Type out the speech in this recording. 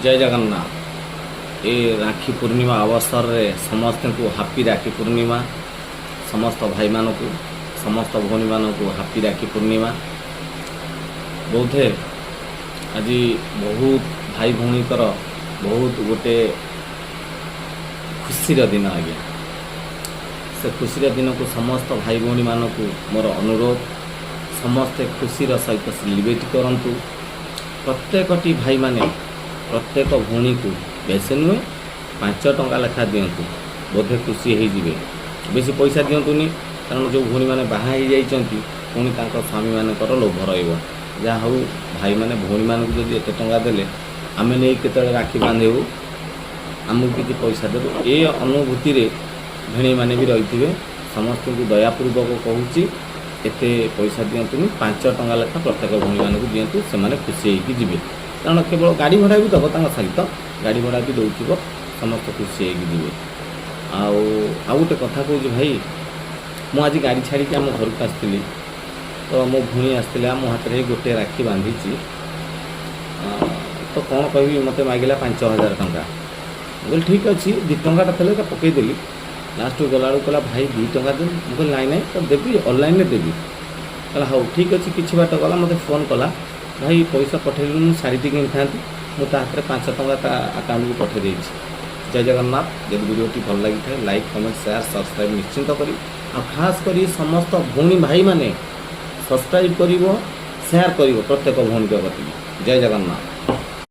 जय जगन्नाथ। ये राखी पूर्णिमा अवसर रे समस्त को हापी राखी पूर्णिमा। समस्त भाई मान को समस्त भौणी मान को हापी राखी पूर्णिमा। बोधे आज बहुत भाई भौणीकर बहुत गोटे खुशीर दिन आज्ञा। से खुशीर दिन को समस्त भाई भौणी मान को मोर अनुरोध, समस्ते खुशीर सहित सेलिब्रेट करंतु। प्रत्येकटी भाई माने प्रत्येक भौणी को बेसी नुहे 5 टंका लेखा दिंतु, बोधे खुशी हो जाए। बेसी पैसा दिंतुनि, कारण जो भौणी मैंने बाहा जाइछंती पुणी तांको स्वामी मानकर लोभ रहिबो। जहाँ हूँ भाई मैंने भौणी मान को जब एत टंका देले आमे नहीं केतले राखी बांधेबू, आमको किसी पैसा देबू। ये अनुभूति रे भेणी मैंने भी रही समस्त को दयापूर्वक कहूँ एते पैसा दिंतुनि, 5 टंका लेखा प्रत्येक भौणी मान को दिंतु, से खुशी होगी जीवे। कारण केवल गाड़ी भड़ा भी दब सहित गाड़ी भड़ा भी दौर समस्त खुशी होगी जीवे। आउ गोटे कथा कहूँ भाई, मु आज गाड़ी छाड़ी आम घर को आसती तो मो भूणी आसला मो हाथ में गोटे राखी बांधी तो कौन कह मत मागिला 5,000 टंका। बोले ठीक अच्छे 2 टंका थे पकईदेली। लास्ट गला कहला भाई 2 टंका दे। मुझे नाई नाई तो देवी ऑनलाइन देवी। कहला हाँ ठीक अच्छे। किसी बाट गला मत फोन कला, भाई पैसा पठेलु मुझे शाढ़ी किनी था मुझे हाथ में 5 टंका अकाउंट को पठे देछि। जय जगन्नाथ। जब वीडियोटी भल लगी था लाइक कमेंट शेयर सब्सक्राइब निश्चिंत करी। आ खास करी समस्त भौणी भाई माने सब्सक्राइब करिवो शेयर करिवो प्रत्येक भौणी प्रति। जय जगन्नाथ।